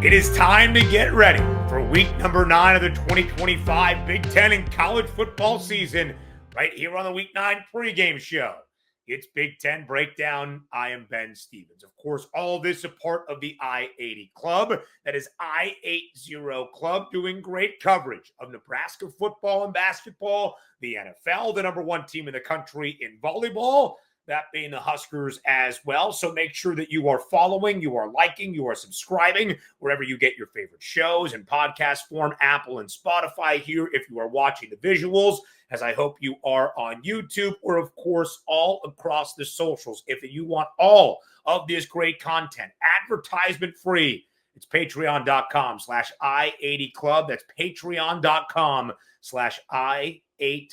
It is time to get ready for week number 9 of the 2025 Big Ten and college football season right here on the Week 9 pregame show. It's Big Ten Breakdown. I am Ben Stevens. Of course, all this a part of the I-80 Club. That is I-80 Club, doing great coverage of Nebraska football and basketball, the NFL, the number one team in the country in volleyball, that being the Huskers as well. So make sure that you are following, you are liking, you are subscribing wherever you get your favorite shows in podcast form, Apple and Spotify here if you are watching the visuals, as I hope you are on YouTube, or of course all across the socials. If you want all of this great content, advertisement free, it's patreon.com/I80 Club. That's patreon.com/I80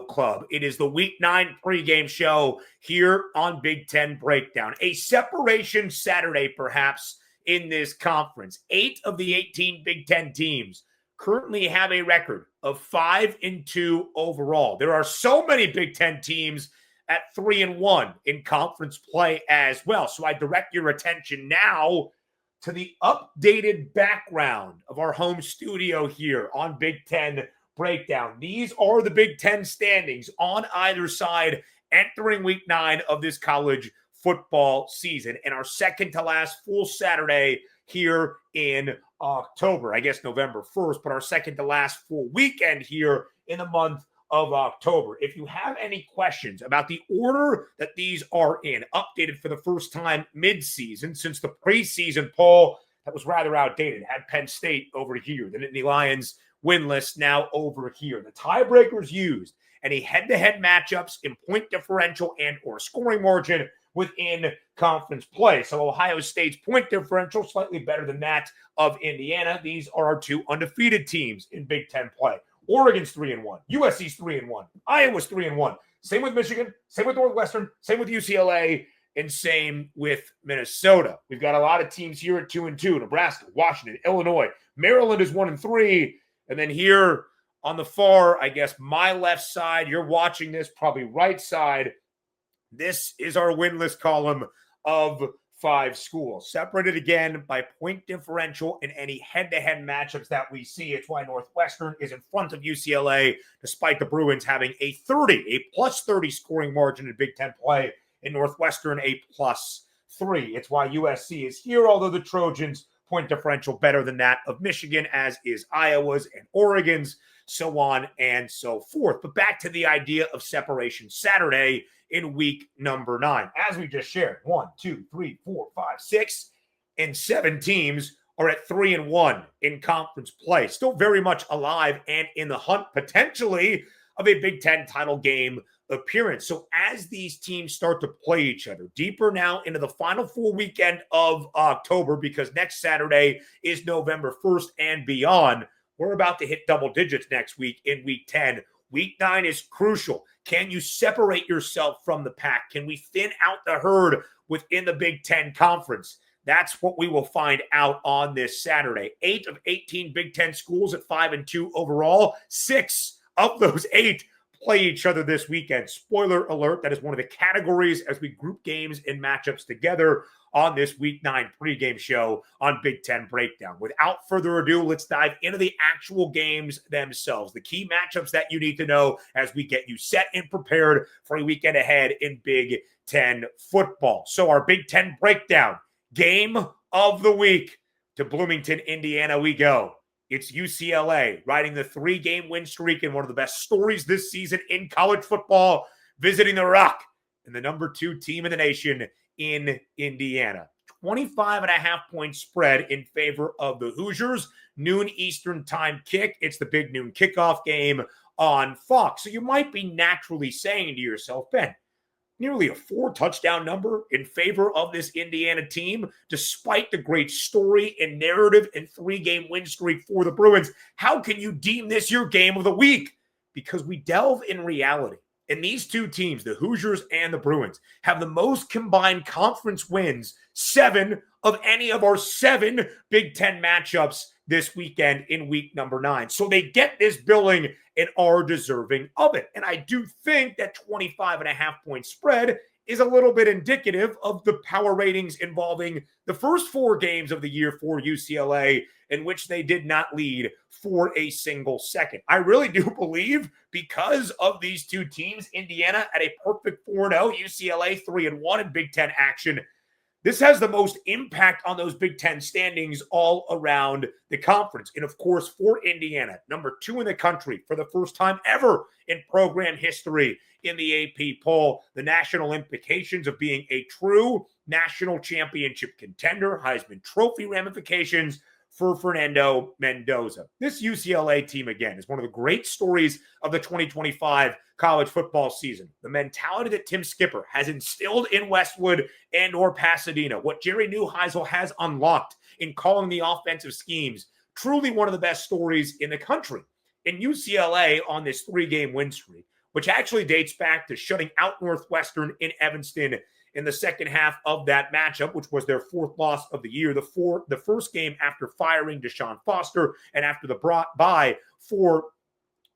Club. It is the Week 9 pregame show here on Big Ten Breakdown. A separation Saturday, perhaps, in this conference. 8 of the 18 Big Ten teams currently have a record of 5-2 overall. There are so many Big Ten teams at 3-1 in conference play as well. So I direct your attention now to the updated background of our home studio here on Big Ten Breakdown. These are the Big Ten standings on either side entering week 9 of this college football season, and our second to last full Saturday here in October. I guess November 1st, but our second to last full weekend here in the month of October. If you have any questions about the order that these are in, updated for the first time mid-season since the preseason poll that was rather outdated, had Penn State over here, the Nittany Lions winless now over here. The tiebreakers used any head-to-head matchups in point differential and or scoring margin within conference play. So Ohio State's point differential slightly better than that of Indiana. These are our two undefeated teams in Big Ten play. Oregon's 3-1, USC's 3-1, Iowa's 3-1. Same with Michigan, same with Northwestern, same with UCLA, and same with Minnesota. We've got a lot of teams here at 2-2. Nebraska, Washington, Illinois, Maryland is 1-3. And then here on the far, I guess, my left side, you're watching this, probably right side. This is our winless column of 5 schools, separated again by point differential in any head-to-head matchups that we see. It's why Northwestern is in front of UCLA, despite the Bruins having a plus 30 scoring margin in Big Ten play, and Northwestern a +3. It's why USC is here, although the Trojans point differential better than that of Michigan, as is Iowa's and Oregon's, so on and so forth. But back to the idea of separation Saturday in week number 9. As we just shared, 1, 2, 3, 4, 5, 6, and 7 teams are at 3-1 in conference play. Still very much alive and in the hunt, potentially, of a Big Ten title game appearance. So as these teams start to play each other deeper now into the final full weekend of October, because next Saturday is November 1st and beyond, we're about to hit double digits next week in week 10. Week 9 is crucial. Can you separate yourself from the pack? Can we thin out the herd within the Big Ten Conference? That's what we will find out on this Saturday. 8 of 18 Big Ten schools at 5-2 overall. 6 of those 8 play each other this weekend. Spoiler alert, that is one of the categories as we group games and matchups together on this Week 9 pregame show on Big Ten Breakdown. Without further ado, let's dive into the actual games themselves, the key matchups that you need to know as we get you set and prepared for a weekend ahead in Big Ten football. So our Big Ten Breakdown, game of the week. To Bloomington, Indiana we go. It's UCLA riding the 3-game win streak and one of the best stories this season in college football, visiting the Rock and the number 2 team in the nation in Indiana. 25.5-point spread in favor of the Hoosiers. Noon Eastern time kick. It's the big noon kickoff game on Fox. So you might be naturally saying to yourself, Ben, nearly a 4-touchdown number in favor of this Indiana team, despite the great story and narrative and 3-game win streak for the Bruins. How can you deem this your game of the week? Because we delve in reality. And these two teams, the Hoosiers and the Bruins, have the most combined conference wins, 7 of any of our 7 Big Ten matchups this weekend in week number 9. So they get this billing and are deserving of it. And I do think that 25.5-point spread is a little bit indicative of the power ratings involving the first 4 games of the year for UCLA, in which they did not lead for a single second. I really do believe, because of these two teams, Indiana at a perfect 4-0, UCLA 3-1 in Big Ten action, this has the most impact on those Big Ten standings all around the conference. And of course, for Indiana, number 2 in the country for the first time ever in program history in the AP poll, the national implications of being a true national championship contender, Heisman Trophy ramifications for Fernando Mendoza. This UCLA team, again, is one of the great stories of the 2025 college football season. The mentality that Tim Skipper has instilled in Westwood and or Pasadena, what Jerry Neuheisel has unlocked in calling the offensive schemes, truly one of the best stories in the country. In UCLA on this 3-game win streak, which actually dates back to shutting out Northwestern in Evanston in the second half of that matchup, which was their 4th loss of the year, the first game after firing Deshaun Foster and after the bye for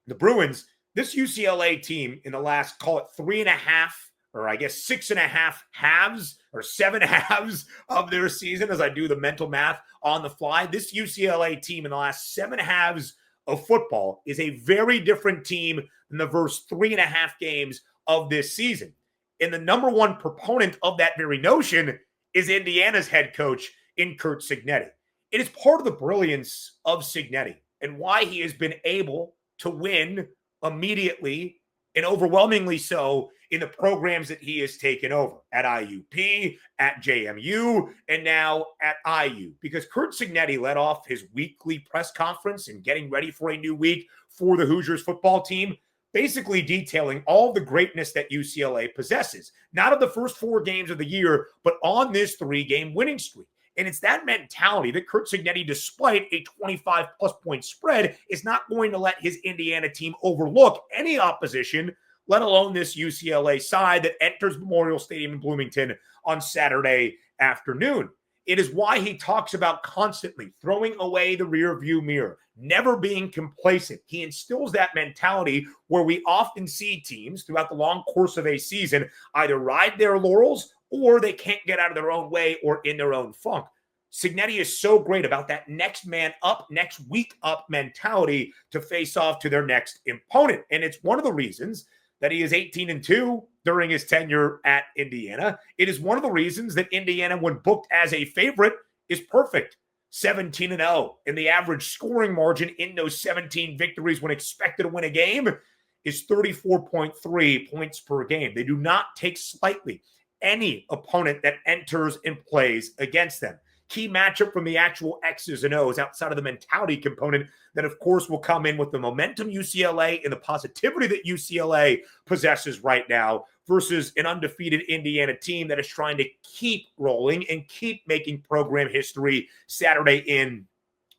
the Bruins. This UCLA team in the last, call it 3.5, or I guess 6.5 halves or 7 halves of their season, as I do the mental math on the fly, this UCLA team in the last 7 halves of football is a very different team than the first 3.5 games of this season. And the number one proponent of that very notion is Indiana's head coach in Curt Cignetti. It is part of the brilliance of Cignetti and why he has been able to win immediately and overwhelmingly so in the programs that he has taken over at IUP, at JMU, and now at IU. Because Curt Cignetti led off his weekly press conference and getting ready for a new week for the Hoosiers football team, basically detailing all the greatness that UCLA possesses, not of the first 4 games of the year, but on this 3-game winning streak. And it's that mentality that Curt Cignetti, despite a 25-plus point spread, is not going to let his Indiana team overlook any opposition, let alone this UCLA side that enters Memorial Stadium in Bloomington on Saturday afternoon. It is why he talks about constantly throwing away the rearview mirror, never being complacent. He instills that mentality where we often see teams throughout the long course of a season either ride their laurels or they can't get out of their own way or in their own funk. Cignetti is so great about that next man up, next week up mentality to face off to their next opponent. And it's one of the reasons that he is 18-2 during his tenure at Indiana. It is one of the reasons that Indiana, when booked as a favorite, is perfect. 17-0. And the average scoring margin in those 17 victories when expected to win a game is 34.3 points per game. They do not take slightly any opponent that enters and plays against them. Key matchup from the actual X's and O's outside of the mentality component that, of course, will come in with the momentum UCLA and the positivity that UCLA possesses right now versus an undefeated Indiana team that is trying to keep rolling and keep making program history Saturday in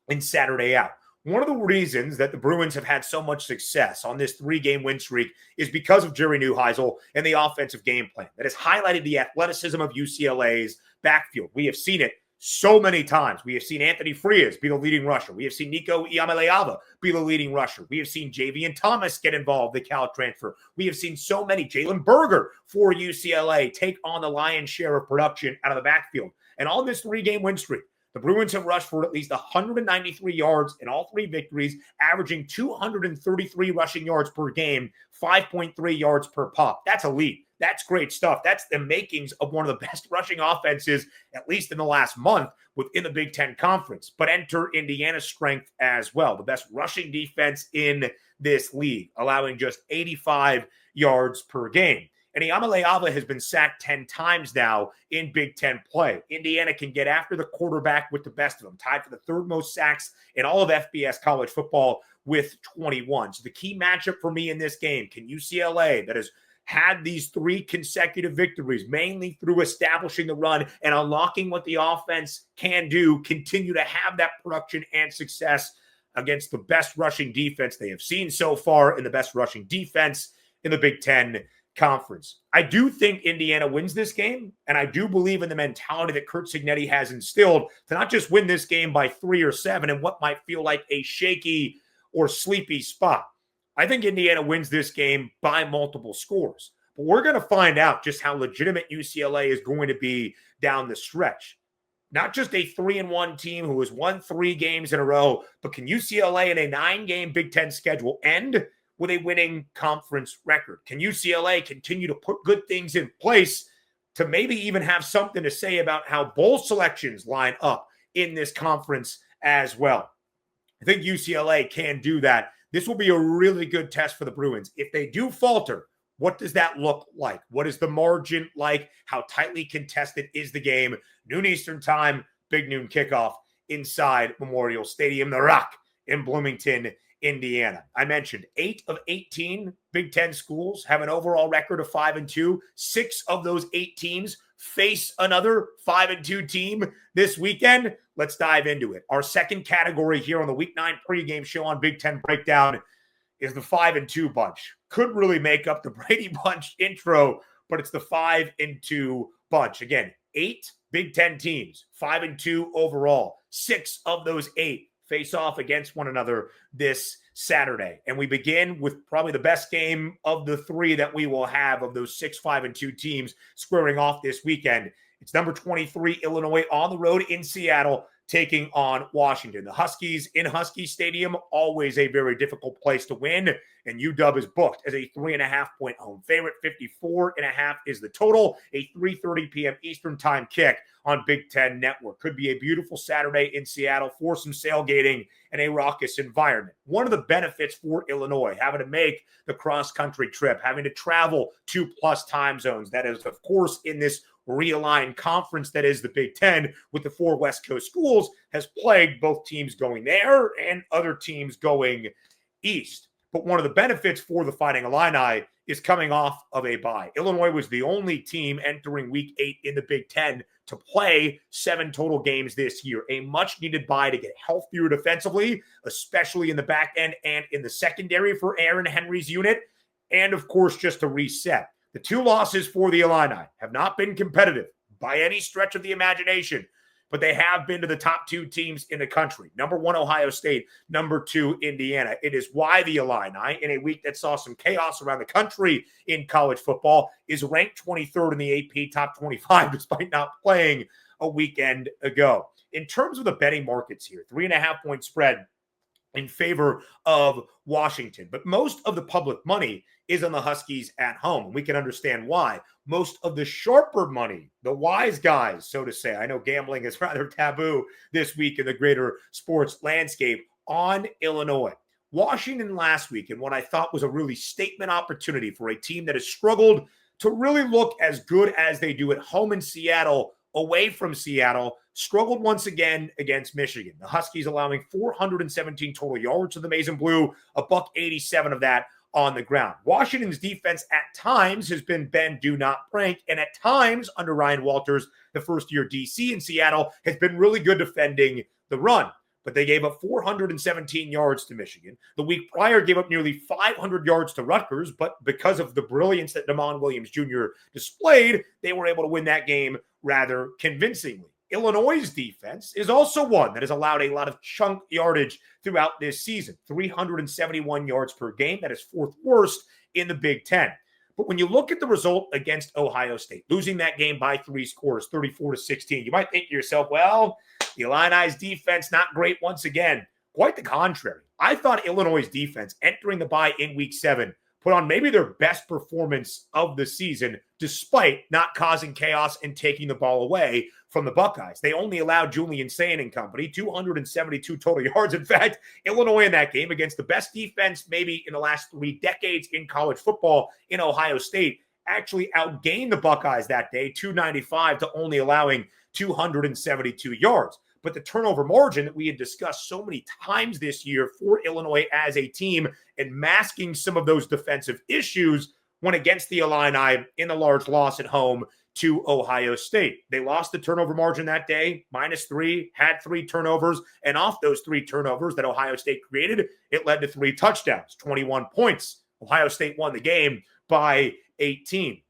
and Saturday out. One of the reasons that the Bruins have had so much success on this 3-game win streak is because of Jerry Neuheisel and the offensive game plan that has highlighted the athleticism of UCLA's backfield. We have seen it so many times. We have seen Anthony Frias be the leading rusher. We have seen Nico Iamaleava be the leading rusher. We have seen Javian Thomas get involved, the Cal transfer. We have seen so many. Jalen Berger for UCLA take on the lion's share of production out of the backfield. And on this 3-game win streak, the Bruins have rushed for at least 193 yards in all 3 victories, averaging 233 rushing yards per game, 5.3 yards per pop. That's elite. That's great stuff. That's the makings of one of the best rushing offenses, at least in the last month, within the Big Ten Conference. But enter Indiana's strength as well. The best rushing defense in this league, allowing just 85 yards per game. And Iamaleava has been sacked 10 times now in Big Ten play. Indiana can get after the quarterback with the best of them, tied for the 3rd most sacks in all of FBS college football with 21. So the key matchup for me in this game, can UCLA, that has had these 3 consecutive victories, mainly through establishing the run and unlocking what the offense can do, continue to have that production and success against the best rushing defense they have seen so far and the best rushing defense in the Big Ten Conference. I do think Indiana wins this game, and I do believe in the mentality that Curt Cignetti has instilled to not just win this game by 3 or 7 in what might feel like a shaky or sleepy spot. I think Indiana wins this game by multiple scores. But we're going to find out just how legitimate UCLA is going to be down the stretch. Not just a 3-1 team who has won 3 games in a row, but can UCLA in a 9-game Big Ten schedule end with a winning conference record? Can UCLA continue to put good things in place to maybe even have something to say about how bowl selections line up in this conference as well? I think UCLA can do that. This will be a really good test for the Bruins. If they do falter, what does that look like? What is the margin like? How tightly contested is the game? Noon Eastern time, big noon kickoff inside Memorial Stadium, the Rock in Bloomington, Indiana. I mentioned 8 of 18 Big Ten schools have an overall record of 5-2. 6 of those 8 teams face another 5-2 team this weekend. Let's dive into it. Our second category here on the Week 9 pregame show on Big Ten Breakdown is the 5-2 bunch. Could really make up the Brady Bunch intro, but it's the 5-2 bunch. Again, 8 Big Ten teams, 5-2 overall. 6 of those 8 face off against one another this Saturday. And we begin with probably the best game of the 3 that we will have of those 6 5-2 teams squaring off this weekend. It's number 23, Illinois, on the road in Seattle, taking on Washington. The Huskies in Husky Stadium, always a very difficult place to win, and UW is booked as a 3.5-point home favorite. 54.5 is the total. A 3:30 p.m. Eastern time kick on Big Ten Network. Could be a beautiful Saturday in Seattle for some sailgating and a raucous environment. One of the benefits for Illinois, having to make the cross-country trip, having to travel 2+ time zones, that is, of course, in this realigned conference that is the Big Ten with the 4 West Coast schools, has plagued both teams going there and other teams going east. But one of the benefits for the Fighting Illini is coming off of a bye. Illinois was the only team entering Week 8 in the Big Ten to play 7 total games this year. A much-needed bye to get healthier defensively, especially in the back end and in the secondary for Aaron Henry's unit, and, of course, just to reset. The 2 losses for the Illini have not been competitive by any stretch of the imagination, but they have been to the top 2 teams in the country. Number 1, Ohio State. Number 2, Indiana. It is why the Illini, in a week that saw some chaos around the country in college football, is ranked 23rd in the AP Top 25 despite not playing a weekend ago. In terms of the betting markets here, 3.5-point spread in favor of Washington. But most of the public money is on the Huskies at home. We can understand why. Most of the sharper money, the wise guys, so to say, I know gambling is rather taboo this week in the greater sports landscape, on Illinois. Washington last week, and what I thought was a really statement opportunity for a team that has struggled to really look as good as they do at home in Seattle, away from Seattle, struggled once again against Michigan. The Huskies allowing 417 total yards to the Maize and Blue, $187 of that on the ground. Washington's defense at times has been bend, do not prank, and at times under Ryan Walters, the first-year DC in Seattle, has been really good defending the run. But they gave up 417 yards to Michigan. The week prior gave up nearly 500 yards to Rutgers, but because of the brilliance that Damon Williams Jr. displayed, they were able to win that game rather convincingly. Illinois' defense is also one that has allowed a lot of chunk yardage throughout this season. 371 yards per game. That is 4th worst in the Big Ten. But when you look at the result against Ohio State, losing that game by 3 scores, 34-16, you might think to yourself, well, the Illini's defense not great once again. Quite the contrary. I thought Illinois' defense entering the bye in Week 7 put on maybe their best performance of the season, despite not causing chaos and taking the ball away from the Buckeyes. They only allowed Julian Sayin and company 272 total yards. In fact, Illinois in that game against the best defense maybe in the last 3 decades in college football in Ohio State actually outgained the Buckeyes that day, 295 to only allowing 272 yards. But the turnover margin that we had discussed so many times this year for Illinois as a team and masking some of those defensive issues went against the Illini in the large loss at home to Ohio State. They lost the turnover margin that day, -3, had 3 turnovers, and off those 3 turnovers that Ohio State created, it led to 3 touchdowns, 21 points. Ohio State won the game by 18.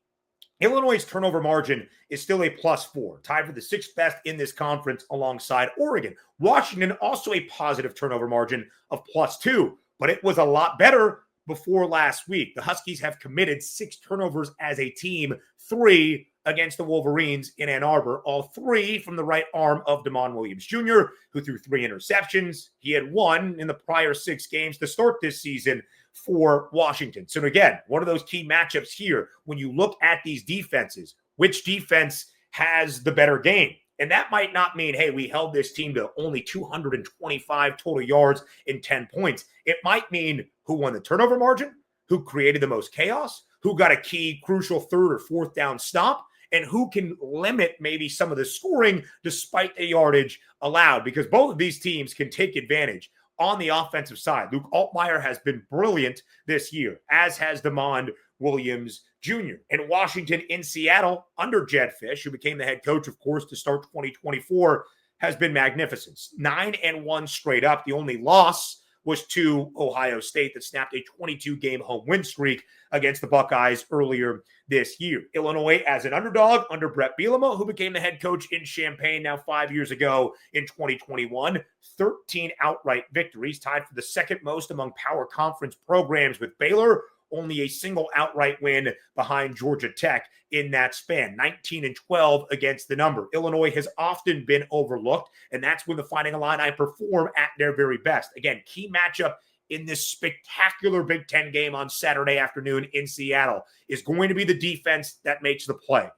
Illinois' turnover margin is still a +4, tied for the 6th best in this conference alongside Oregon. Washington also a positive turnover margin of +2, but it was a lot better before last week. The Huskies have committed 6 turnovers as a team, 3 against the Wolverines in Ann Arbor, all 3 from the right arm of Damon Williams Jr., who threw 3 interceptions. He had 1 in the prior 6 games to start this season for Washington. So again, one of those key matchups here, when you look at these defenses, which defense has the better game? And that might not mean, hey, we held this team to only 225 total yards and 10 points. It might mean who won the turnover margin, who created the most chaos, who got a key, crucial 3rd or 4th down stop, and who can limit maybe some of the scoring despite the yardage allowed, because both of these teams can take advantage on the offensive side. Luke Altmaier has been brilliant this year, as has Damon Williams Jr. In Washington, in Seattle, under Jed Fish, who became the head coach, of course, to start 2024, has been magnificent. 9-1 straight up. The only loss was to Ohio State that snapped a 22-game home win streak against the Buckeyes earlier this year. Illinois as an underdog under Brett Bielema, who became the head coach in Champaign now 5 years ago in 2021. 13 outright victories, tied for the second most among power conference programs with Baylor. Only a single outright win behind Georgia Tech in that span. 19-12 against the number. Illinois has often been overlooked, and that's when the Fighting Illini perform at their very best. Again, key matchup in this spectacular Big Ten game on Saturday afternoon in Seattle is going to be the defense that makes the play.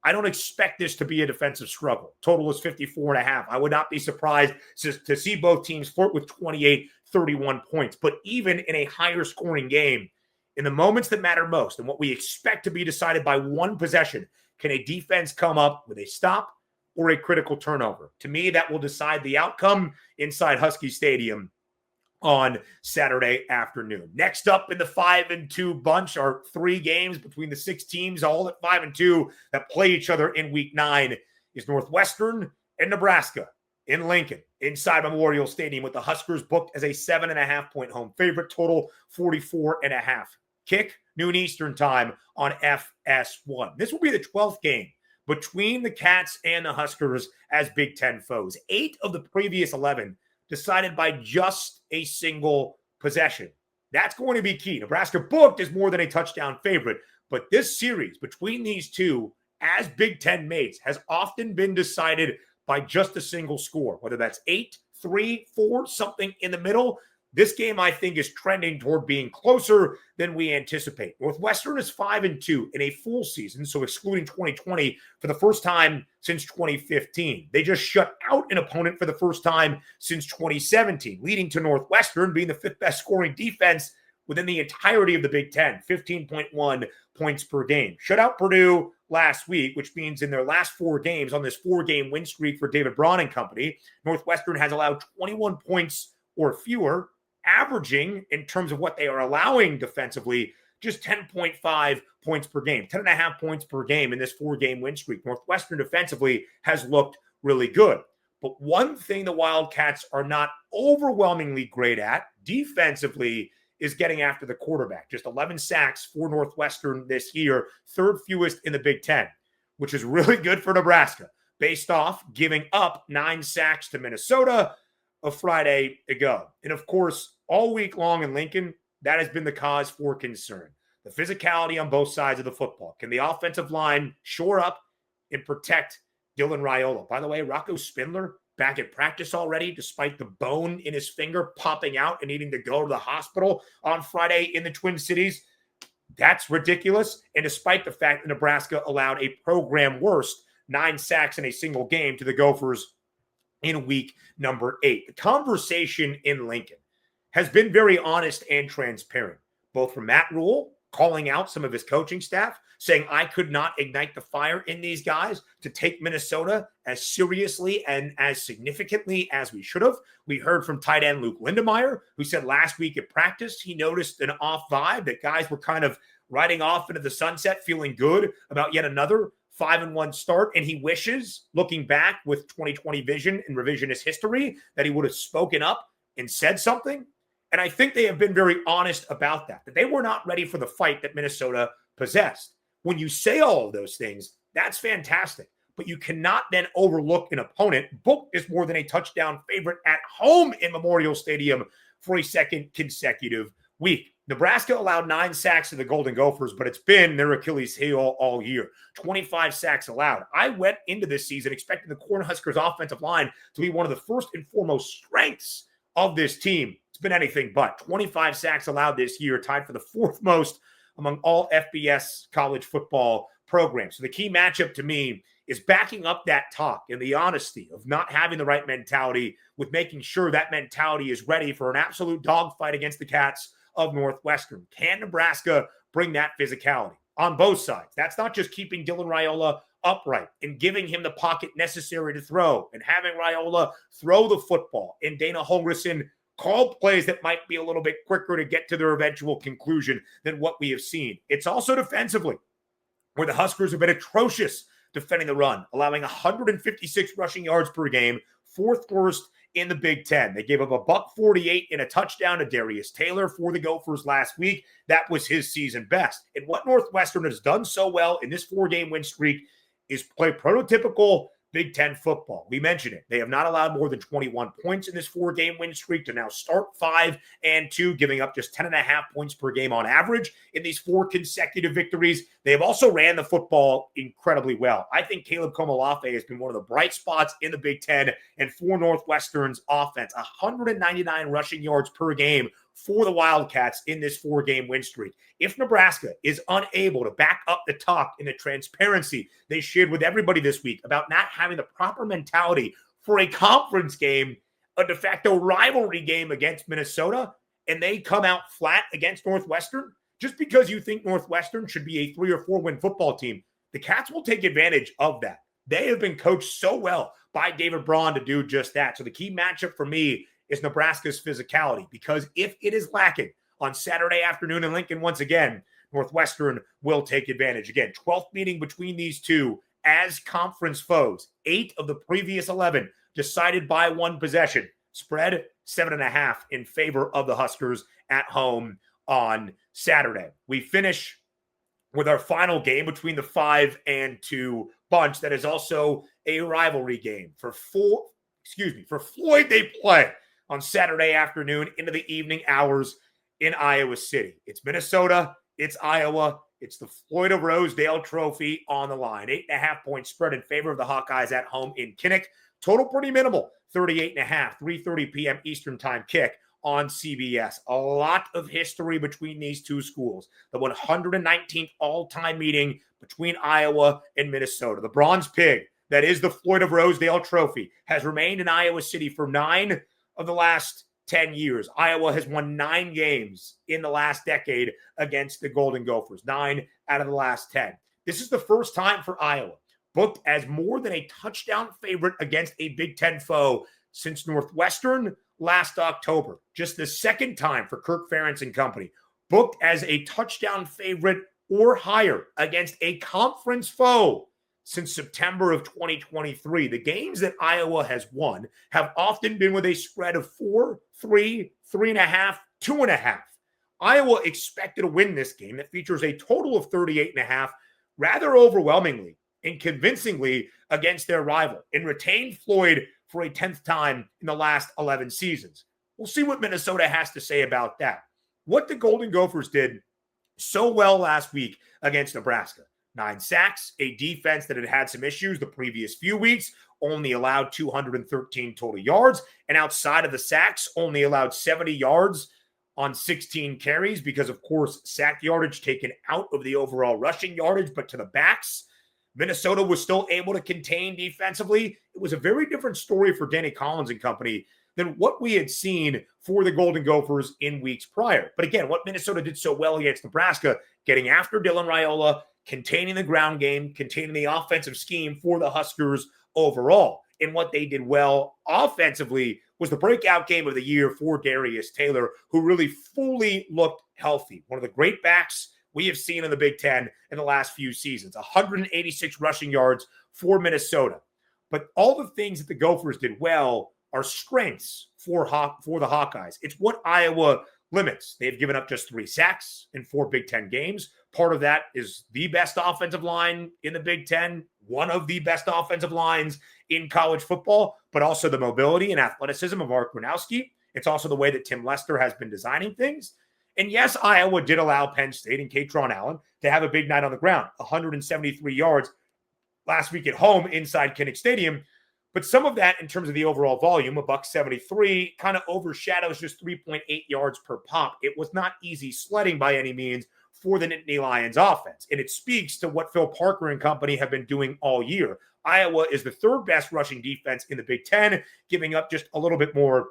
I don't expect this to be a defensive struggle. Total is 54.5. I would not be surprised to see both teams flirt with 28, 31 points. But even in a higher scoring game, in the moments that matter most and what we expect to be decided by one possession, can a defense come up with a stop or a critical turnover? To me, that will decide the outcome inside Husky Stadium on Saturday afternoon. Next up in the 5-2 bunch are 3 games between the 6 teams, all at 5-2, that play each other in Week 9, is Northwestern and Nebraska in Lincoln, inside Memorial Stadium, with the Huskers booked as a 7.5-point home favorite, total 44.5. Kick, noon Eastern time on FS1. This will be the 12th game between the Cats and the Huskers as Big Ten foes. 8 of the previous 11 decided by just a single possession. That's going to be key. Nebraska booked as more than a touchdown favorite, but this series between these two as Big Ten mates has often been decided by just a single score, whether that's 8, 3, 4, something in the middle. This game, I think, is trending toward being closer than we anticipate. Northwestern is 5-2 in a full season, so excluding 2020, for the first time since 2015. They just shut out an opponent for the first time since 2017, leading to Northwestern being the 5th best scoring defense within the entirety of the Big Ten, 15.1 points per game. Shut out Purdue last week, which means in their last 4 games on this 4-game win streak for David Braun and company, Northwestern has allowed 21 points or fewer, averaging in terms of what they are allowing defensively, just 10.5 points per game, 10.5 points per game in this 4-game win streak. Northwestern defensively has looked really good. But one thing the Wildcats are not overwhelmingly great at defensively is getting after the quarterback. Just 11 sacks for Northwestern this year, 3rd fewest in the Big Ten, which is really good for Nebraska, based off giving up 9 sacks to Minnesota a Friday ago. And of course, all week long in Lincoln, that has been the cause for concern. The physicality on both sides of the football. Can the offensive line shore up and protect Dylan Raiola? By the way, Rocco Spindler back at practice already, despite the bone in his finger popping out and needing to go to the hospital on Friday in the Twin Cities. That's ridiculous. And despite the fact that Nebraska allowed a program worst 9 sacks in a single game to the Gophers in week number 8. The conversation in Lincoln has been very honest and transparent, both from Matt Rule calling out some of his coaching staff, saying, I could not ignite the fire in these guys to take Minnesota as seriously and as significantly as we should have. We heard from tight end Luke Lindemeyer, who said last week at practice he noticed an off vibe, that guys were kind of riding off into the sunset, feeling good about yet another 5-1 start, and he wishes, looking back with 2020 vision and revisionist history, that he would have spoken up and said something. And I think they have been very honest about that they were not ready for the fight that Minnesota possessed. When you say all of those things, that's fantastic. But you cannot then overlook an opponent booked as more than a touchdown favorite at home in Memorial Stadium for a second consecutive week. Nebraska allowed 9 sacks to the Golden Gophers, but it's been their Achilles heel all year. 25 sacks allowed. I went into this season expecting the Cornhuskers offensive line to be one of the first and foremost strengths of this team. It's been anything but. 25 sacks allowed this year, tied for the 4th most among all FBS college football programs. So the key matchup to me is backing up that talk and the honesty of not having the right mentality with making sure that mentality is ready for an absolute dogfight against the Cats of Northwestern. Can Nebraska bring that physicality on both sides? That's not just keeping Dylan Raiola upright and giving him the pocket necessary to throw and having Raiola throw the football and Dana Holgorsen call plays that might be a little bit quicker to get to their eventual conclusion than what we have seen. It's also defensively, where the Huskers have been atrocious defending the run, allowing 156 rushing yards per game, 4th worst in the Big Ten. They gave up a $148 in a touchdown to Darius Taylor for the Gophers last week. That was his season best. And what Northwestern has done so well in this 4-game win streak is play prototypical Big Ten football. We mentioned it. They have not allowed more than 21 points in this 4-game win streak to now start 5-2, giving up just 10.5 points per game on average in these 4 consecutive victories. They have also ran the football incredibly well. I think Caleb Komolafe has been one of the bright spots in the Big Ten and for Northwestern's offense. 199 rushing yards per game for the Wildcats in this 4-game win streak. If Nebraska is unable to back up the talk and the transparency they shared with everybody this week about not having the proper mentality for a conference game, a de facto rivalry game against Minnesota, and they come out flat against Northwestern, just because you think Northwestern should be a 3 or 4 win football team, the Cats will take advantage of that. They have been coached so well by David Braun to do just that. So the key matchup for me is Nebraska's physicality, because if it is lacking on Saturday afternoon in Lincoln once again, Northwestern will take advantage. Again, 12th meeting between these two as conference foes. 8 of the previous 11 decided by 1 possession. Spread 7.5 in favor of the Huskers at home on Saturday. We finish with our final game between the 5-2 bunch. That is also a rivalry game. For Floyd, they play on Saturday afternoon into the evening hours in Iowa City. It's Minnesota, it's Iowa, it's the Floyd of Rosedale Trophy on the line. 8.5 point spread in favor of the Hawkeyes at home in Kinnick. Total pretty minimal, 38.5, 3:30 p.m. Eastern time kick on CBS. A lot of history between these two schools. The 119th all-time meeting between Iowa and Minnesota. The Bronze Pig, that is the Floyd of Rosedale Trophy, has remained in Iowa City for 9 of the last 10 years. Iowa has won 9 games in the last decade against the Golden Gophers. 9 out of the last 10. This is the first time for Iowa booked as more than a touchdown favorite against a Big Ten foe since Northwestern last October. Just the second time for Kirk Ferentz and company booked as a touchdown favorite or higher against a conference foe since September of 2023. The games that Iowa has won have often been with a spread of 4, 3, 3.5, 2.5. Iowa expected to win this game that features a total of 38.5, rather overwhelmingly and convincingly against their rival, and retained Floyd for a 10th time in the last 11 seasons. We'll see what Minnesota has to say about that. What the Golden Gophers did so well last week against Nebraska. 9 sacks, a defense that had had some issues the previous few weeks, only allowed 213 total yards, and outside of the sacks, only allowed 70 yards on 16 carries because, of course, sack yardage taken out of the overall rushing yardage, but to the backs, Minnesota was still able to contain defensively. It was a very different story for Danny Collins and company than what we had seen for the Golden Gophers in weeks prior. But again, what Minnesota did so well against Nebraska, getting after Dylan Raiola, containing the ground game, containing the offensive scheme for the Huskers overall. And what they did well offensively was the breakout game of the year for Darius Taylor, who really fully looked healthy. One of the great backs we have seen in the Big Ten in the last few seasons. 186 rushing yards for Minnesota. But all the things that the Gophers did well are strengths for the Hawkeyes. It's what Iowa limits. They've given up just 3 sacks in 4 Big Ten games. Part of that is the best offensive line in the Big Ten, one of the best offensive lines in college football, but also the mobility and athleticism of Mark Gronowski. It's also the way that Tim Lester has been designing things. And yes, Iowa did allow Penn State and Katron Allen to have a big night on the ground, 173 yards last week at home inside Kinnick Stadium. But some of that, in terms of the overall volume, $173, kind of overshadows just 3.8 yards per pop. It was not easy sledding by any means for the Nittany Lions offense. And it speaks to what Phil Parker and company have been doing all year. Iowa is the third best rushing defense in the Big Ten, giving up just a little bit more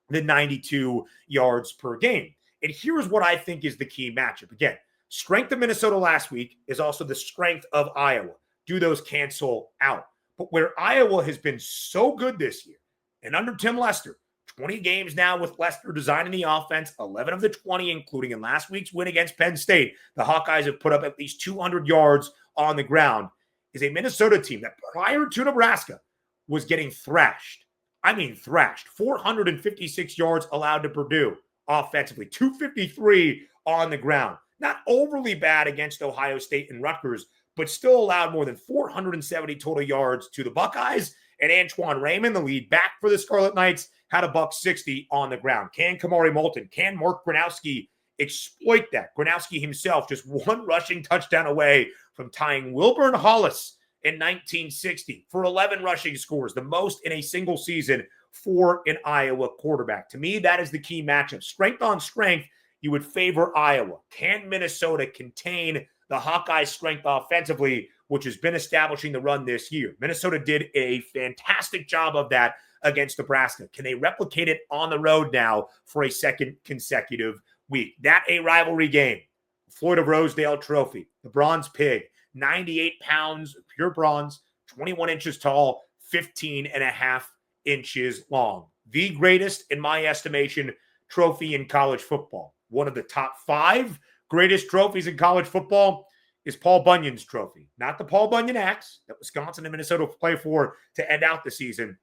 than 92 yards per game. And here's what I think is the key matchup. Again, strength of Minnesota last week is also the strength of Iowa. Do those cancel out? But where Iowa has been so good this year, and under Tim Lester, 20 games now with Lester designing the offense, 11 of the 20, including in last week's win against Penn State, the Hawkeyes have put up at least 200 yards on the ground, is a Minnesota team that prior to Nebraska was getting thrashed. I mean thrashed. 456 yards allowed to Purdue offensively, 253 on the ground. Not overly bad against Ohio State and Rutgers, but still allowed more than 470 total yards to the Buckeyes. And Antoine Raymond, the lead back for the Scarlet Knights, had $160 on the ground. Can Kamari Moulton, can Mark Gronowski exploit that? Gronowski himself just one rushing touchdown away from tying Wilburn Hollis in 1960 for 11 rushing scores, the most in a single season for an Iowa quarterback. To me, that is the key matchup. Strength on strength, you would favor Iowa. Can Minnesota contain the Hawkeyes' strength offensively, which has been establishing the run this year? Minnesota did a fantastic job of that against Nebraska. Can they replicate it on the road now for a second consecutive week? That a rivalry game. Floyd of Rosedale Trophy, the Bronze Pig, 98 pounds of pure bronze, 21 inches tall, 15 and a half inches long. The greatest, in my estimation, trophy in college football. One of the top 5 greatest trophies in college football is Paul Bunyan's trophy. Not the Paul Bunyan Axe that Wisconsin and Minnesota play for to end out the season,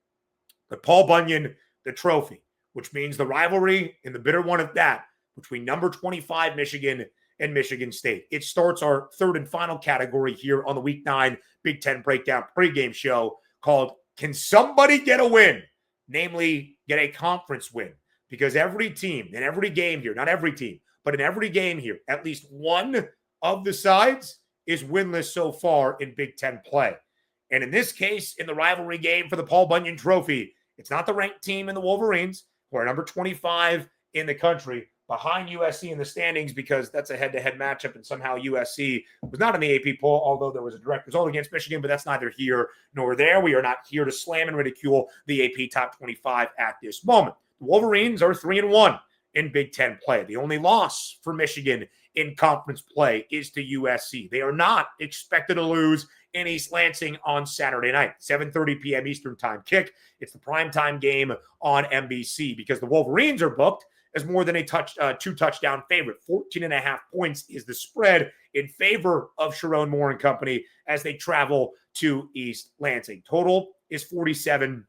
but Paul Bunyan, the trophy, which means the rivalry and the bitter one of that between number 25 Michigan and Michigan State. It starts our third and final category here on the Week 9 Big Ten Breakdown pregame show called Can Somebody Get a Win? Namely, get a conference win. Because every team in every game here, not every team, but in every game here, at least one of the sides is winless so far in Big Ten play. And in this case, in the rivalry game for the Paul Bunyan Trophy, it's not the ranked team in the Wolverines, who are number 25 in the country, behind USC in the standings, because that's a head-to-head matchup, and somehow USC was not in the AP poll, although there was a direct result against Michigan, but that's neither here nor there. We are not here to slam and ridicule the AP top 25 at this moment. The Wolverines are 3-1 in Big Ten play. The only loss for Michigan in conference play is to USC. They are not expected to lose in East Lansing on Saturday night, 7:30 p.m. Eastern time kick. It's the primetime game on NBC because the Wolverines are booked as more than a 2-touchdown favorite. 14.5 points is the spread in favor of Sharon Moore and company as they travel to East Lansing. Total is 47.5.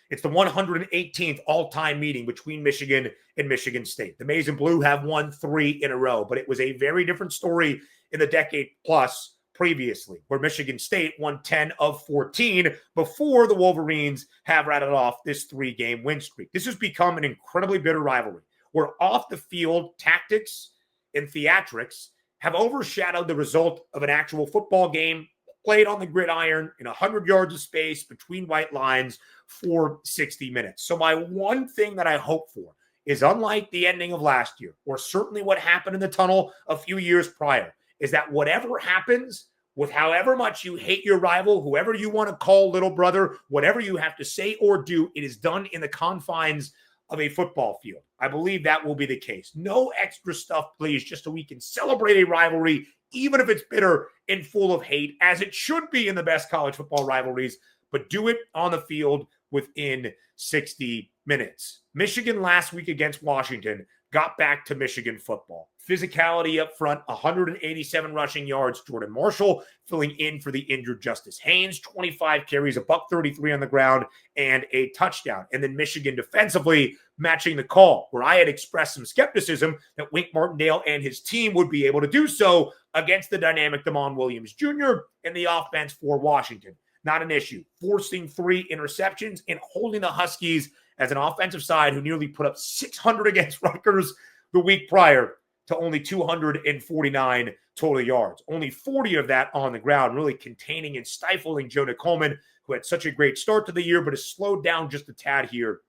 It's the 118th all-time meeting between Michigan and Michigan State. The Maize and Blue have won 3 in a row, but it was a very different story in the decade plus previously, where Michigan State won 10 of 14 before the Wolverines have rattled off this 3-game win streak. This has become an incredibly bitter rivalry, where off-the-field tactics and theatrics have overshadowed the result of an actual football game played on the gridiron in 100 yards of space between white lines for 60 minutes. So my one thing that I hope for is, unlike the ending of last year, or certainly what happened in the tunnel a few years prior, is that whatever happens, with however much you hate your rival, whoever you want to call little brother, whatever you have to say or do, it is done in the confines of a football field. I believe that will be the case. No extra stuff, please, just so we can celebrate a rivalry, even if it's bitter and full of hate, as it should be in the best college football rivalries, but do it on the field within 60 minutes. Michigan last week against Washington got back to Michigan football. Physicality up front, 187 rushing yards. Jordan Marshall filling in for the injured Justice Haynes, 25 carries, $133 on the ground, and a touchdown. And then Michigan defensively matching the call, where I had expressed some skepticism that Wink Martindale and his team would be able to do so against the dynamic Damon Williams Jr. and the offense for Washington. Not an issue. Forcing 3 interceptions and holding the Huskies as an offensive side who nearly put up 600 against Rutgers the week prior to only 249 total yards. Only 40 of that on the ground, really containing and stifling Jonah Coleman, who had such a great start to the year, but has slowed down just a tad here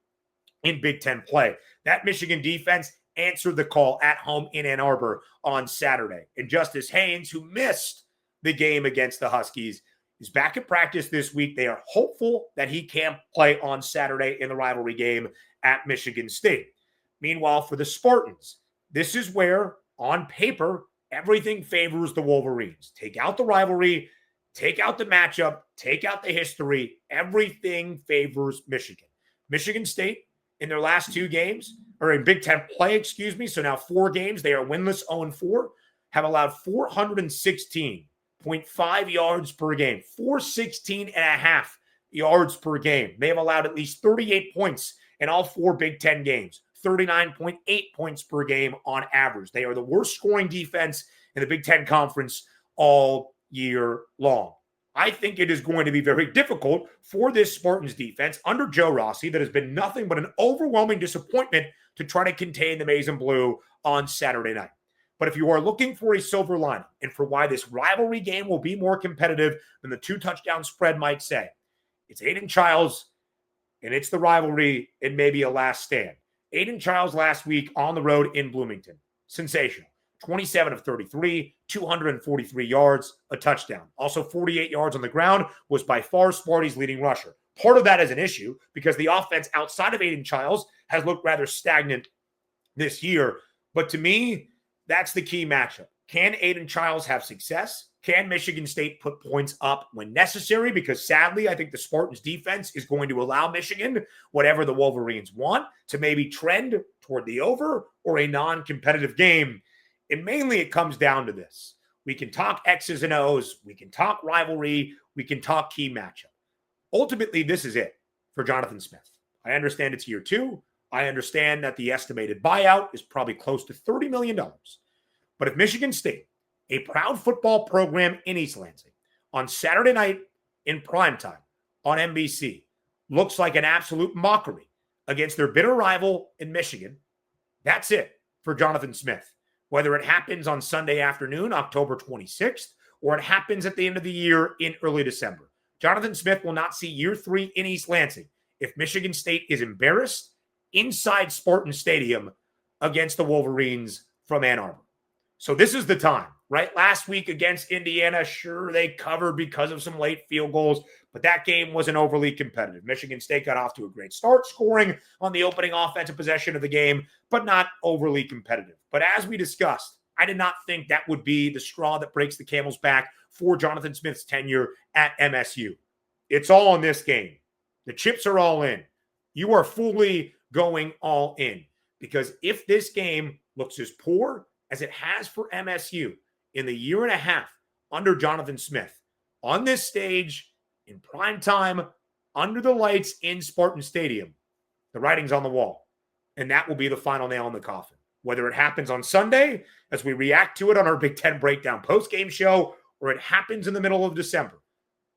in Big Ten play. That Michigan defense answered the call at home in Ann Arbor on Saturday. And Justice Haynes, who missed the game against the Huskies, is back at practice this week. They are hopeful that he can play on Saturday in the rivalry game at Michigan State. Meanwhile, for the Spartans, this is where, on paper, everything favors the Wolverines. Take out the rivalry, take out the matchup, take out the history. Everything favors Michigan. Michigan State, in their last 2 games, or in Big Ten play, so now 4 games, they are winless 0-4, have allowed 416.5 yards per game, 416.5 yards per game. They have allowed at least 38 points in all 4 Big Ten games, 39.8 points per game on average. They are the worst scoring defense in the Big Ten Conference all year long. I think it is going to be very difficult for this Spartans defense under Joe Rossi that has been nothing but an overwhelming disappointment to try to contain the Maize and Blue on Saturday night. But if you are looking for a silver lining and for why this rivalry game will be more competitive than the 2-touchdown spread might say, it's Aiden Childs and it's the rivalry and maybe a last stand. Aiden Childs last week on the road in Bloomington. Sensational. 27 of 33, 243 yards, a touchdown. Also 48 yards on the ground, was by far Sparty's leading rusher. Part of that is an issue because the offense outside of Aiden Childs has looked rather stagnant this year. But to me, that's the key matchup. Can Aiden Childs have success? Can Michigan State put points up when necessary? Because sadly, I think the Spartans defense is going to allow Michigan, whatever the Wolverines want, to maybe trend toward the over or a non-competitive game. And mainly it comes down to this. We can talk X's and O's. We can talk rivalry. We can talk key matchup. Ultimately, this is it for Jonathan Smith. I understand it's year 2. I understand that the estimated buyout is probably close to $30 million. But if Michigan State, a proud football program in East Lansing, on Saturday night in primetime on NBC, looks like an absolute mockery against their bitter rival in Michigan, that's it for Jonathan Smith. Whether it happens on Sunday afternoon, October 26th, or it happens at the end of the year in early December, Jonathan Smith will not see year 3 in East Lansing if Michigan State is embarrassed inside Spartan Stadium against the Wolverines from Ann Arbor. So this is the time, right? Last week against Indiana, sure, they covered because of some late field goals, but that game wasn't overly competitive. Michigan State got off to a great start, scoring on the opening offensive possession of the game, but not overly competitive. But as we discussed, I did not think that would be the straw that breaks the camel's back for Jonathan Smith's tenure at MSU. It's all in this game. The chips are all in. You are fully going all in. Because if this game looks as poor as it has for MSU in the year and a half under Jonathan Smith, on this stage, in prime time, under the lights in Spartan Stadium, the writing's on the wall. And that will be the final nail in the coffin. Whether it happens on Sunday, as we react to it on our Big Ten Breakdown postgame show, or it happens in the middle of December,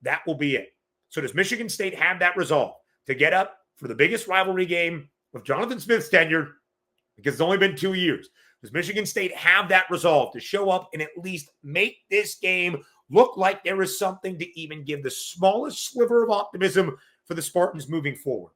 that will be it. So does Michigan State have that resolve to get up for the biggest rivalry game of Jonathan Smith's tenure, because it's only been 2 years? Does Michigan State have that resolve to show up and at least make this game look like there is something to even give the smallest sliver of optimism for the Spartans moving forward?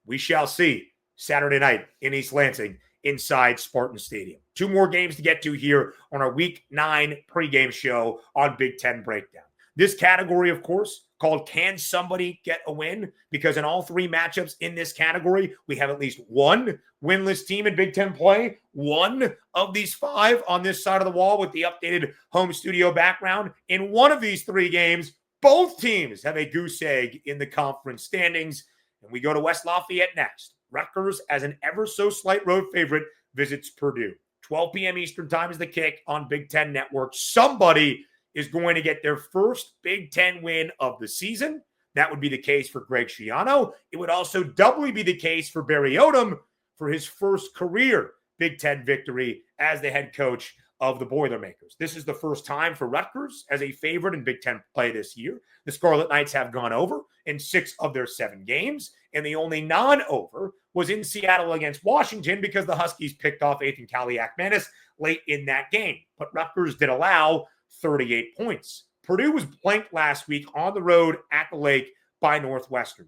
We shall see Saturday night in East Lansing inside Spartan Stadium. 2 more games to get to here on our Week 9 pregame show on Big Ten Breakdown. This category, of course, called Can Somebody Get a Win? Because in all 3 matchups in this category, we have at least one winless team in Big Ten play. 1 of these 5 on this side of the wall with the updated home studio background. In one of these 3 games, both teams have a goose egg in the conference standings. And we go to West Lafayette next. Rutgers, as an ever-so-slight road favorite, visits Purdue. 12 p.m. Eastern time is the kick on Big Ten Network. Somebody is going to get their first Big Ten win of the season. That would be the case for Greg Schiano. It would also doubly be the case for Barry Odom for his first career Big Ten victory as the head coach of the Boilermakers. This is the first time for Rutgers as a favorite in Big Ten play this year. The Scarlet Knights have gone over in 6 of their 7 games, and the only non-over was in Seattle against Washington because the Huskies picked off Ethan Kaliakmanis late in that game. But Rutgers did allow 38 points. Purdue was blanked last week on the road at the Lake by Northwestern.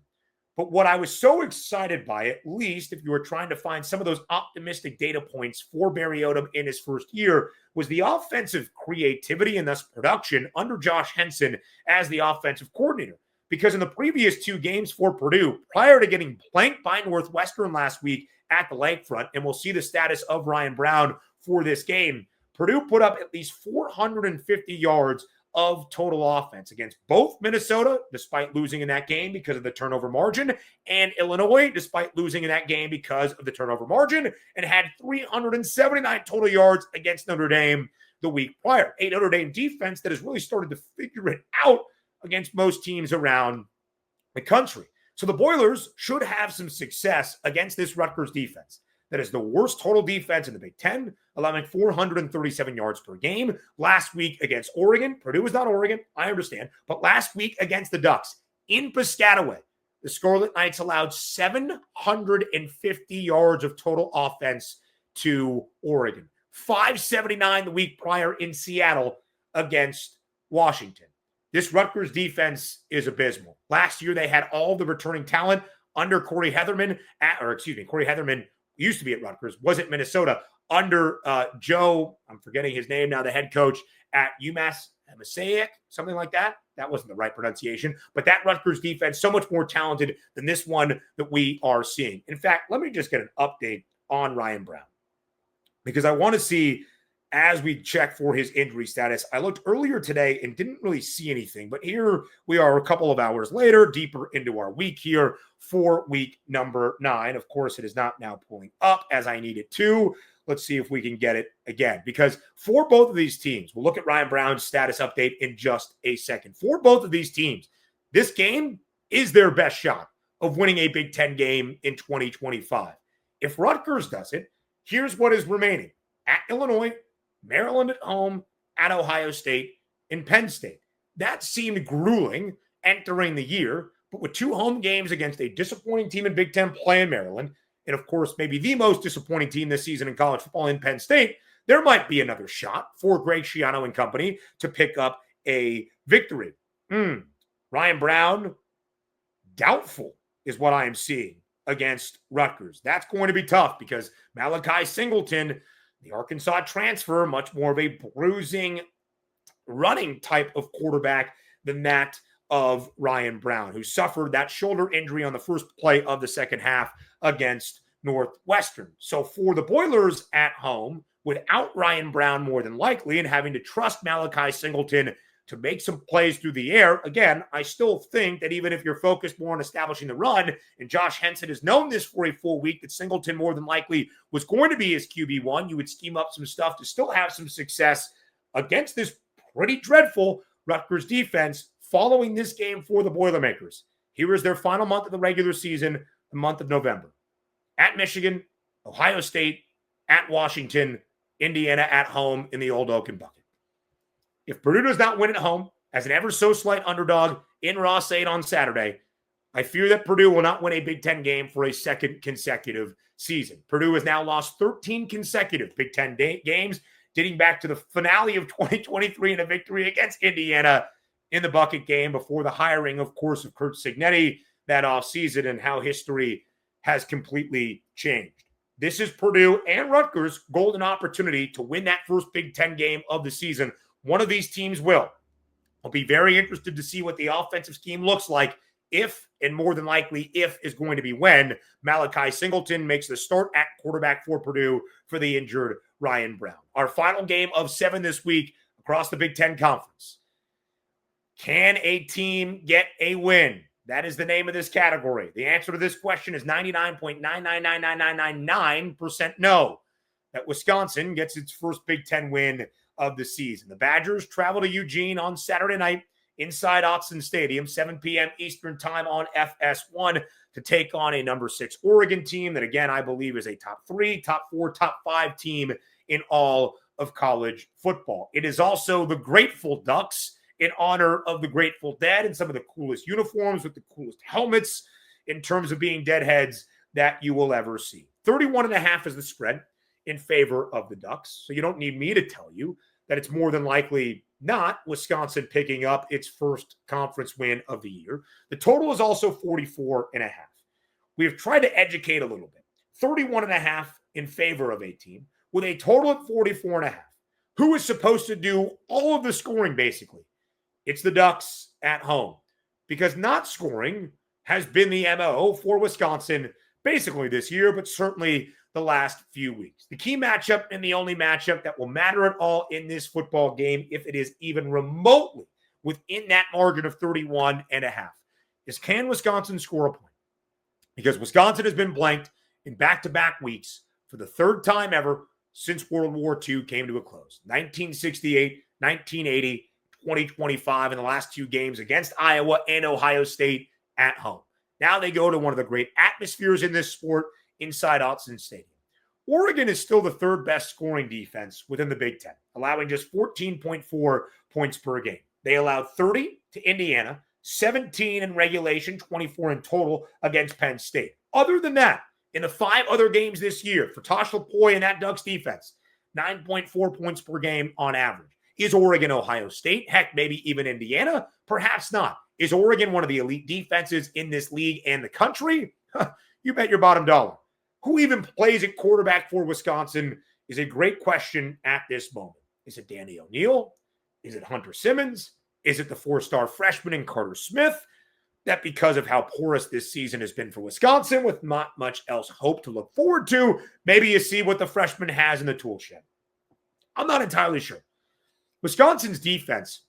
But what I was so excited by, at least if you were trying to find some of those optimistic data points for Barry Odom in his first year, was the offensive creativity and thus production under Josh Henson as the offensive coordinator. Because in the previous 2 games for Purdue, prior to getting blanked by Northwestern last week at the lakefront, and we'll see the status of Ryan Brown for this game, Purdue put up at least 450 yards of total offense against both Minnesota, despite losing in that game because of the turnover margin, and Illinois, despite losing in that game because of the turnover margin, and had 379 total yards against Notre Dame the week prior. A Notre Dame defense that has really started to figure it out against most teams around the country. So the Boilers should have some success against this Rutgers defense. That is the worst total defense in the Big Ten, allowing 437 yards per game. Last week against Oregon, Purdue was not Oregon, I understand, but last week against the Ducks in Piscataway, the Scarlet Knights allowed 750 yards of total offense to Oregon. 579 the week prior in Seattle against Washington. This Rutgers defense is abysmal. Last year, they had all the returning talent under Corey Heatherman, Corey Heatherman used to be at Rutgers, was at Minnesota, under Joe, I'm forgetting his name now, the head coach at UMass Mosaic, something like that. That wasn't the right pronunciation, but that Rutgers defense, so much more talented than this one that we are seeing. In fact, let me just get an update on Ryan Brown, because I want to see, as we check for his injury status. I looked earlier today and didn't really see anything, but here we are a couple of hours later, deeper into our week here for week number 9. Of course, it is not now pulling up as I need it to. Let's see if we can get it again, because for both of these teams, we'll look at Ryan Brown's status update in just a second. For both of these teams, this game is their best shot of winning a Big Ten game in 2025. If Rutgers does it, here's what is remaining: at Illinois, Maryland at home, at Ohio State, and Penn State. That seemed grueling entering the year, but with 2 home games against a disappointing team in Big Ten play in Maryland, and of course, maybe the most disappointing team this season in college football in Penn State, there might be another shot for Greg Schiano and company to pick up a victory. Ryan Brown, doubtful is what I am seeing against Rutgers. That's going to be tough because Malachi Singleton, the Arkansas transfer, much more of a bruising, running type of quarterback than that of Ryan Brown, who suffered that shoulder injury on the first play of the second half against Northwestern. So for the Boilers at home, without Ryan Brown more than likely, and having to trust Malachi Singleton to make some plays through the air, again, I still think that even if you're focused more on establishing the run, and Josh Henson has known this for a full week, that Singleton more than likely was going to be his QB1, you would scheme up some stuff to still have some success against this pretty dreadful Rutgers defense following this game for the Boilermakers. Here is their final month of the regular season, the month of November. At Michigan, Ohio State, at Washington, Indiana at home in the Old Oaken Bucket. If Purdue does not win at home as an ever so slight underdog in Ross-Ade on Saturday, I fear that Purdue will not win a Big Ten game for a second consecutive season. Purdue has now lost 13 consecutive Big Ten games, dating back to the finale of 2023 in a victory against Indiana in the bucket game before the hiring, of course, of Curt Cignetti that offseason, and how history has completely changed. This is Purdue and Rutgers' golden opportunity to win that first Big Ten game of the season. One of these teams will. I'll be very interested to see what the offensive scheme looks like if, and more than likely if, is going to be when Malachi Singleton makes the start at quarterback for Purdue for the injured Ryan Brown. Our final game of 7 this week across the Big Ten Conference. Can a team get a win? That is the name of this category. The answer to this question is 99.9999999% no. That Wisconsin gets its first Big Ten win of the season. The Badgers travel to Eugene on Saturday night inside Autzen Stadium, 7 p.m. Eastern time on FS1 to take on a number 6 Oregon team that, again, I believe is a top 3, top 4, top 5 team in all of college football. It is also the Grateful Ducks in honor of the Grateful Dead and some of the coolest uniforms with the coolest helmets in terms of being deadheads that you will ever see. 31.5 is the spread in favor of the Ducks. So you don't need me to tell you that it's more than likely not Wisconsin picking up its first conference win of the year. The total is also 44.5. We have tried to educate a little bit. 31.5 in favor of a team with a total of 44.5. Who is supposed to do all of the scoring, basically? It's the Ducks at home, because not scoring has been the MO for Wisconsin basically this year, but certainly the last few weeks. The key matchup and the only matchup that will matter at all in this football game, if it is even remotely within that margin of 31.5, is can Wisconsin score a point? Because Wisconsin has been blanked in back-to-back weeks for the third time ever since World War II came to a close. 1968, 1980, 2025 in the last two games against Iowa and Ohio State at home. Now they go to one of the great atmospheres in this sport inside Autzen Stadium. Oregon is still the third best scoring defense within the Big Ten, allowing just 14.4 points per game. They allowed 30 to Indiana, 17 in regulation, 24 in total against Penn State. Other than that, in the 5 other games this year for Tosh Lupoi and that Ducks defense, 9.4 points per game on average. Is Oregon Ohio State? Heck, maybe even Indiana? Perhaps not. Is Oregon one of the elite defenses in this league and the country? You bet your bottom dollar. Who even plays at quarterback for Wisconsin is a great question at this moment. Is it Danny O'Neal? Is it Hunter Simmons? Is it the 4-star freshman in Carter Smith? That because of how porous this season has been for Wisconsin with not much else hope to look forward to, maybe you see what the freshman has in the tool shed. I'm not entirely sure. Wisconsin's defense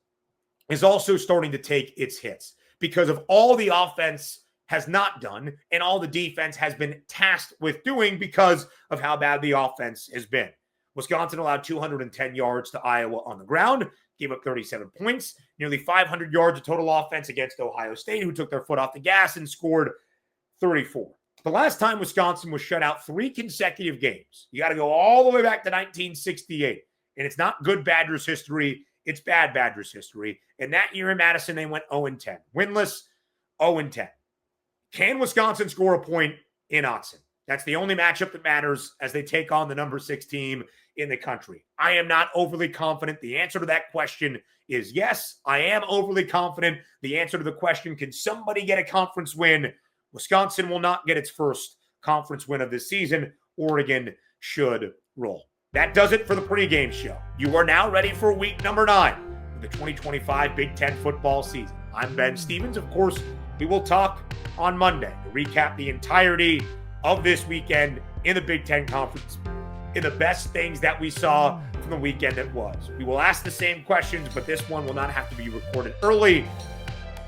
is also starting to take its hits because of all the offense has not done and all the defense has been tasked with doing because of how bad the offense has been. Wisconsin allowed 210 yards to Iowa on the ground, gave up 37 points, nearly 500 yards of total offense against Ohio State, who took their foot off the gas and scored 34. The last time Wisconsin was shut out 3 consecutive games, you got to go all the way back to 1968. And it's not good Badgers history. It's bad Badgers history. And that year in Madison, they went 0-10. Winless, 0-10. Can Wisconsin score a point in Autzen? That's the only matchup that matters as they take on the number 6 team in the country. I am not overly confident. The answer to that question is yes. I am overly confident. The answer to the question, can somebody get a conference win? Wisconsin will not get its first conference win of this season. Oregon should roll. That does it for the pregame show. You are now ready for week number 9 of the 2025 Big Ten football season. I'm Ben Stevens. Of course, we will talk on Monday to recap the entirety of this weekend in the Big Ten Conference, in the best things that we saw from the weekend that was. We will ask the same questions, but this one will not have to be recorded early.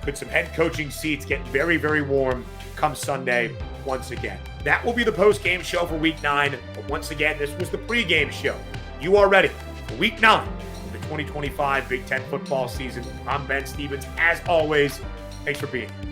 Could some head coaching seats get very, very warm come Sunday once again? That will be the post-game show for Week 9. But once again, this was the pregame show. You are ready for Week 9 of the 2025 Big Ten football season. I'm Ben Stevens. As always, thanks for being here.